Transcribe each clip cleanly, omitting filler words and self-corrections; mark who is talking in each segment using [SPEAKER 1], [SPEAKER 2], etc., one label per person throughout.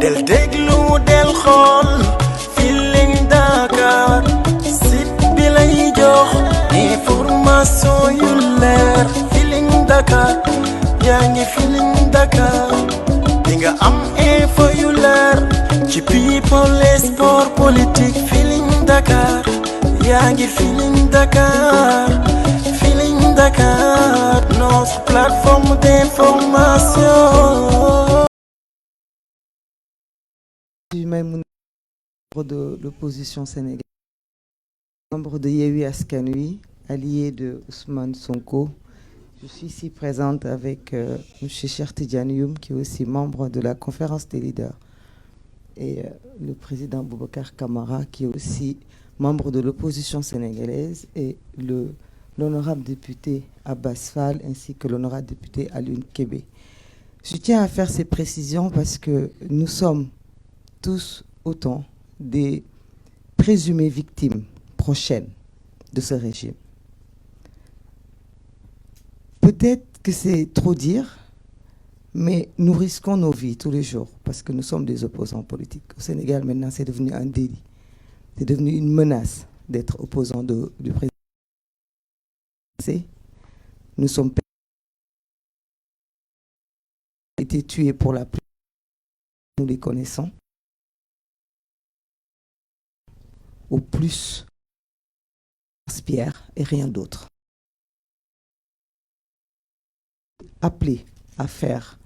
[SPEAKER 1] del déglu del xool Feeling Dakar site bi lay jox information yu leer Feeling Dakar yaa ngi Feeling Dakar di nga am info yu leer ci people et sport politique Feeling Dakar yaa ngi Feeling Dakar Feeling Dakar notre plateforme d'information.
[SPEAKER 2] Membre de l'opposition sénégalaise, membre de Yewwi Askan Wi, allié de Ousmane Sonko. Je suis ici présente avec M. Cheikh Tidiane Youm, qui est aussi membre de la conférence des leaders, et le président Boubacar Camara, qui est aussi membre de l'opposition sénégalaise, et l'honorable député Abbas Fall, ainsi que l'honorable député Alioune Kébé. Je tiens à faire ces précisions parce que nous sommes tous autant des présumées victimes prochaines de ce régime. Peut-être que c'est trop dire, mais nous risquons nos vies tous les jours parce que nous sommes des opposants politiques. Au Sénégal, maintenant, c'est devenu un délit. C'est devenu une menace d'être opposant du président. Nous sommes été tués pour la plupart. Nous les connaissons. Au plus, Pierre et rien d'autre. Appelés à faire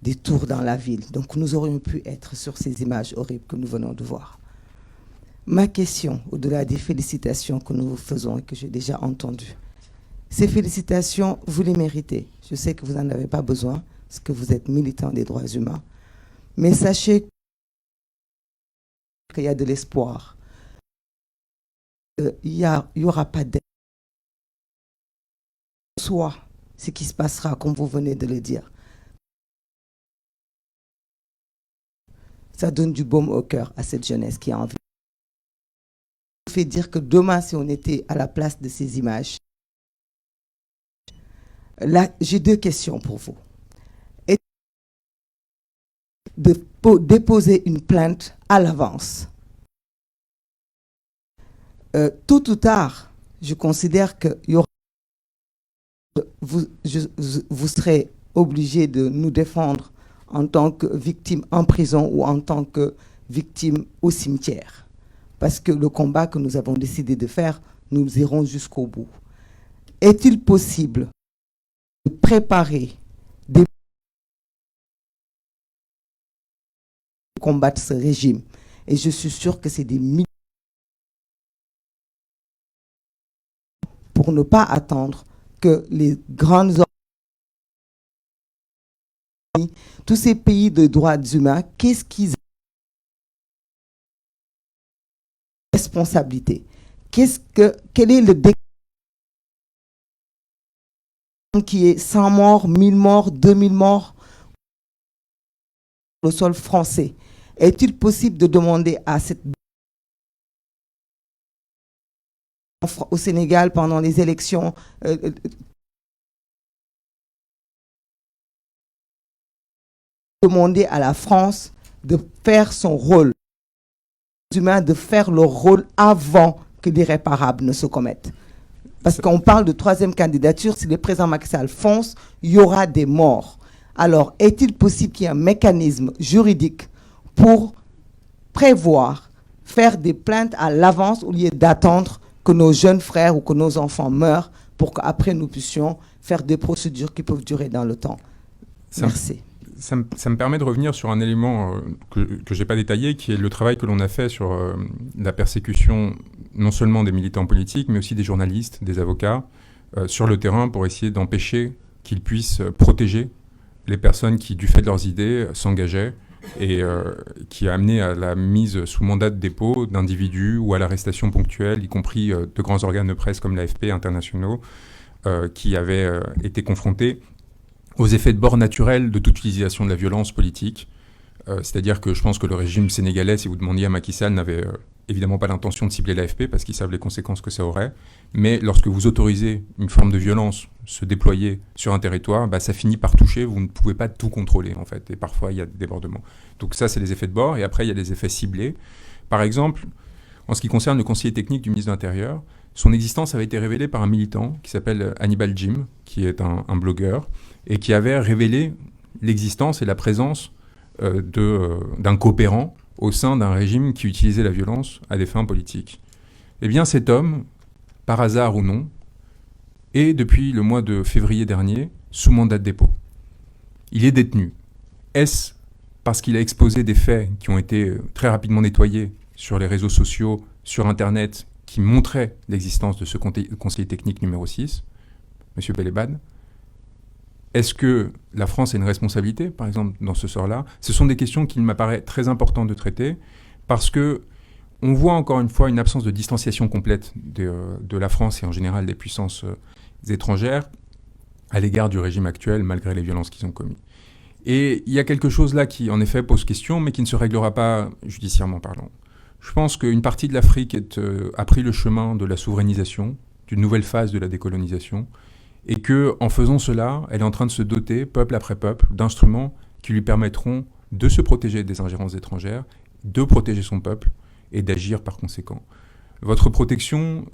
[SPEAKER 2] des tours dans la ville. Donc nous aurions pu être sur ces images horribles que nous venons de voir. Ma question, au-delà des félicitations que nous vous faisons et que j'ai déjà entendues, ces félicitations, vous les méritez. Je sais que vous n'en avez pas besoin, parce que vous êtes militant des droits humains. Mais sachez qu'il y a de l'espoir. Il y aura pas d'aide. Soit ce qui se passera, comme vous venez de le dire. Ça donne du baume au cœur à cette jeunesse qui a envie. Ça fait dire que demain, si on était à la place de ces images, là, j'ai deux questions pour vous. Et de déposer une plainte à l'avance. Tôt ou tard, je considère que vous serez obligé de nous défendre en tant que victime en prison ou en tant que victime au cimetière. Parce que le combat que nous avons décidé de faire, nous irons jusqu'au bout. Est-il possible de préparer des combattre ce régime? Et je suis sûr que c'est des milliers pour ne pas attendre que les grandes tous ces pays de droits humains, qu'est-ce qu'ils ont responsabilité? Quel est le décret qui est 100 morts, 1000 morts, 2000 morts au sol français? Est-il possible de demander à cette au Sénégal pendant les élections demander à la France de faire son rôle humain, de faire leur rôle avant que l'irréparable ne se commette. Parce qu'on parle de troisième candidature, si le président Macky Sall fonce, il y aura des morts. Alors, est-il possible qu'il y ait un mécanisme juridique pour prévoir, faire des plaintes à l'avance au lieu d'attendre que nos jeunes frères ou que nos enfants meurent pour qu'après nous puissions faire des procédures qui peuvent durer dans le temps? Merci.
[SPEAKER 3] Ça me permet de revenir sur un élément que je n'ai pas détaillé, qui est le travail que l'on a fait sur la persécution non seulement des militants politiques, mais aussi des journalistes, des avocats, sur le terrain pour essayer d'empêcher qu'ils puissent protéger les personnes qui, du fait de leurs idées, s'engageaient et qui a amené à la mise sous mandat de dépôt d'individus ou à l'arrestation ponctuelle, y compris de grands organes de presse comme l'AFP internationaux, qui avaient été confrontés aux effets de bord naturels de toute utilisation de la violence politique, C'est-à-dire que je pense que le régime sénégalais, si vous demandiez à Macky Sall, n'avait évidemment pas l'intention de cibler l'AFP parce qu'ils savent les conséquences que ça aurait. Mais lorsque vous autorisez une forme de violence se déployer sur un territoire, ça finit par toucher. Vous ne pouvez pas tout contrôler, en fait. Et parfois, il y a des débordements. Donc ça, c'est les effets de bord. Et après, il y a les effets ciblés. Par exemple, en ce qui concerne le conseiller technique du ministre de l'Intérieur, son existence avait été révélée par un militant qui s'appelle Hannibal Jim, qui est un blogueur, et qui avait révélé l'existence et la présence d'un coopérant au sein d'un régime qui utilisait la violence à des fins politiques. Eh bien, cet homme, par hasard ou non, est depuis le mois de février dernier sous mandat de dépôt. Il est détenu. Est-ce parce qu'il a exposé des faits qui ont été très rapidement nettoyés sur les réseaux sociaux, sur Internet, qui montraient l'existence de ce conseiller technique numéro 6, M. Belebad? Est-ce que la France a une responsabilité, par exemple, dans ce sort-là? Ce sont des questions qu'il m'apparaît très important de traiter parce que on voit encore une fois une absence de distanciation complète de la France et en général des puissances étrangères à l'égard du régime actuel, malgré les violences qu'ils ont commises. Et il y a quelque chose là qui, en effet, pose question, mais qui ne se réglera pas judiciairement parlant. Je pense qu'une partie de l'Afrique a pris le chemin de la souverainisation, d'une nouvelle phase de la décolonisation, et qu'en faisant cela, elle est en train de se doter, peuple après peuple, d'instruments qui lui permettront de se protéger des ingérences étrangères, de protéger son peuple et d'agir par conséquent. Votre protection,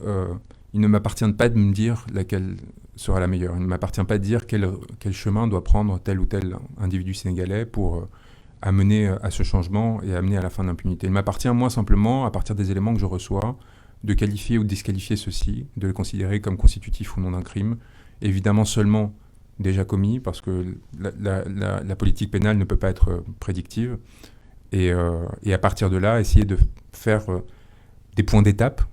[SPEAKER 3] il ne m'appartient pas de me dire laquelle sera la meilleure. Il ne m'appartient pas de dire quel chemin doit prendre tel ou tel individu sénégalais pour amener à ce changement et amener à la fin de l'impunité. Il m'appartient, moi, simplement, à partir des éléments que je reçois, de qualifier ou de disqualifier ceux-ci, de les considérer comme constitutifs ou non d'un crime, évidemment seulement déjà commis, parce que la politique pénale ne peut pas être prédictive, et à partir de là, essayer de faire des points d'étape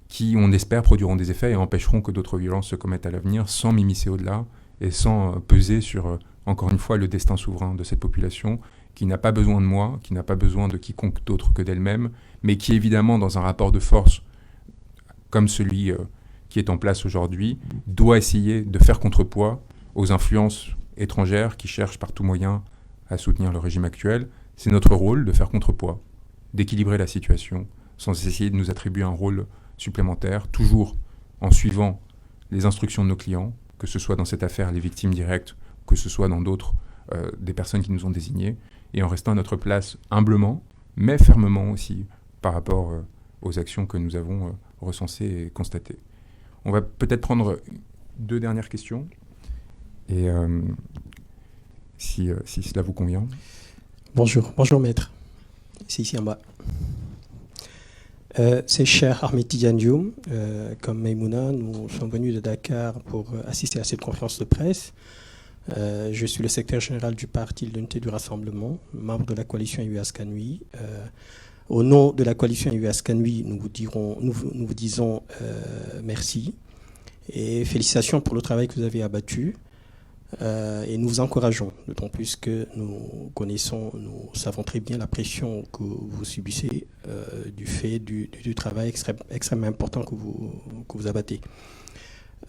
[SPEAKER 3] qui, on espère, produiront des effets et empêcheront que d'autres violences se commettent à l'avenir, sans m'immiscer au-delà et sans peser sur, encore une fois, le destin souverain de cette population, qui n'a pas besoin de moi, qui n'a pas besoin de quiconque d'autre que d'elle-même, mais qui, évidemment, dans un rapport de force comme celui qui est en place aujourd'hui, doit essayer de faire contrepoids aux influences étrangères qui cherchent par tout moyen à soutenir le régime actuel. C'est notre rôle de faire contrepoids, d'équilibrer la situation, sans essayer de nous attribuer un rôle supplémentaire, toujours en suivant les instructions de nos clients, que ce soit dans cette affaire les victimes directes, que ce soit dans d'autres des personnes qui nous ont désignés, et en restant à notre place humblement, mais fermement aussi, par rapport aux actions que nous avons recensées et constatées. On va peut-être prendre 2 dernières questions, et si cela vous convient.
[SPEAKER 4] Bonjour maître, c'est ici en bas. C'est cher Ahmed Tidiane Dioum, comme Maïmouna, nous sommes venus de Dakar pour assister à cette conférence de presse. Je suis le secrétaire général du Parti de l'Unité du Rassemblement, membre de la coalition AU Askanui. Au nom de la coalition AU Askanui, nous vous disons merci et félicitations pour le travail que vous avez abattu. Et nous vous encourageons, d'autant plus que nous savons très bien la pression que vous subissez du fait du travail extrêmement important que vous abattez.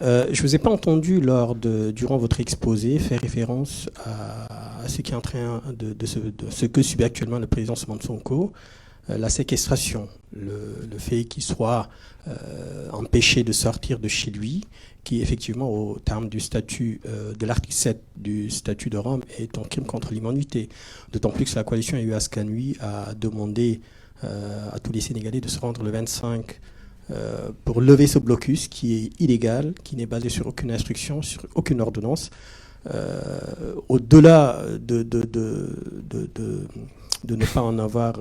[SPEAKER 4] Je ne vous ai pas entendu durant votre exposé faire référence à ce qui est en train de ce que subit actuellement le président Ousmane Sonko, la séquestration, le fait qu'il soit empêché de sortir de chez lui, qui effectivement au terme du statut de l'article 7 du statut de Rome est un crime contre l'humanité. D'autant plus que la coalition AU Askanui a demandé à tous les Sénégalais de se rendre le 25 pour lever ce blocus qui est illégal, qui n'est basé sur aucune instruction, sur aucune ordonnance. Au-delà de ne pas en avoir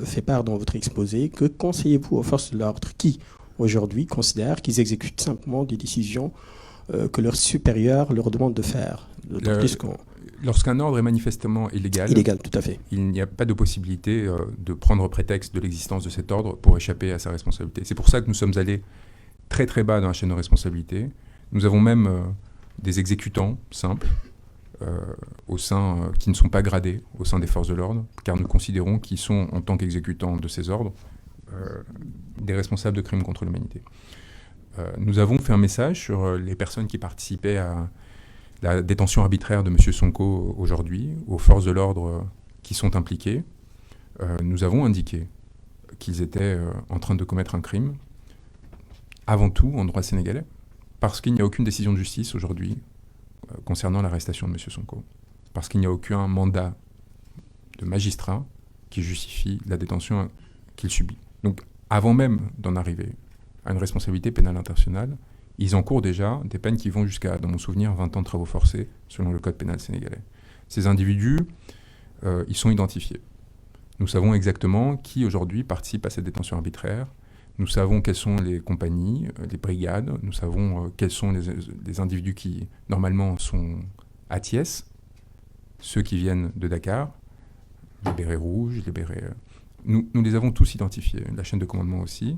[SPEAKER 4] fait part dans votre exposé, que conseillez-vous aux forces de l'ordre qui, aujourd'hui, considèrent qu'ils exécutent simplement des décisions que leurs supérieurs leur demandent de faire?
[SPEAKER 3] Lorsqu'un ordre est manifestement illégal,
[SPEAKER 4] tout à fait,
[SPEAKER 3] il n'y a pas de possibilité de prendre prétexte de l'existence de cet ordre pour échapper à sa responsabilité. C'est pour ça que nous sommes allés très très bas dans la chaîne de responsabilité. Nous avons même des exécutants simples, qui ne sont pas gradés au sein des forces de l'ordre, car nous considérons qu'ils sont, en tant qu'exécutants de ces ordres, des responsables de crimes contre l'humanité. Nous avons fait un message sur les personnes qui participaient à la détention arbitraire de M. Sonko aujourd'hui, aux forces de l'ordre qui sont impliqués, nous avons indiqué qu'ils étaient en train de commettre un crime, avant tout en droit sénégalais, parce qu'il n'y a aucune décision de justice aujourd'hui concernant l'arrestation de M. Sonko, parce qu'il n'y a aucun mandat de magistrat qui justifie la détention qu'il subit. Donc, avant même d'en arriver à une responsabilité pénale internationale, ils encourent déjà des peines qui vont jusqu'à, dans mon souvenir, 20 ans de travaux forcés, selon le code pénal sénégalais. Ces individus, ils sont identifiés. Nous savons exactement qui, aujourd'hui, participe à cette détention arbitraire. Nous savons quelles sont les compagnies, les brigades. Nous savons quels sont les individus qui, normalement, sont à Thiès, ceux qui viennent de Dakar, les bérets rouges, les bérets... Nous les avons tous identifiés, la chaîne de commandement aussi.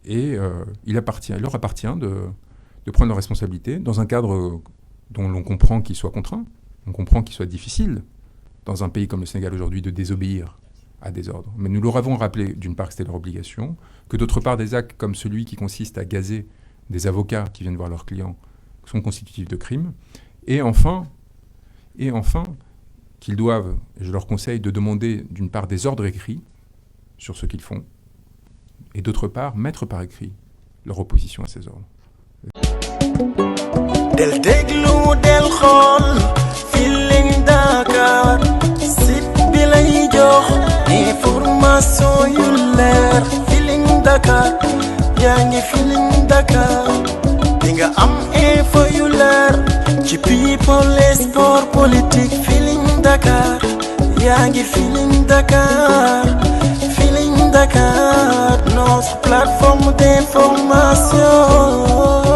[SPEAKER 3] Et il leur appartient de prendre leurs responsabilités dans un cadre dont l'on comprend qu'il soit contraint, on comprend qu'il soit difficile, dans un pays comme le Sénégal aujourd'hui, de désobéir à des ordres. Mais nous leur avons rappelé, d'une part, que c'était leur obligation, que d'autre part, des actes comme celui qui consiste à gazer des avocats qui viennent voir leurs clients sont constitutifs de crimes. Et enfin, qu'ils doivent, et je leur conseille, de demander, d'une part, des ordres écrits sur ce qu'ils font, et d'autre part, mettre par écrit leur opposition à ces ordres.
[SPEAKER 1] del déglu del xool Feeling Dakar site bi lay jox information yu leer Feeling Dakar yaa ngi Feeling Dakar di nga am info yu leer ci people et sport politique Feeling Dakar yaa ngi Feeling Dakar Feeling Dakar notre plateforme d'information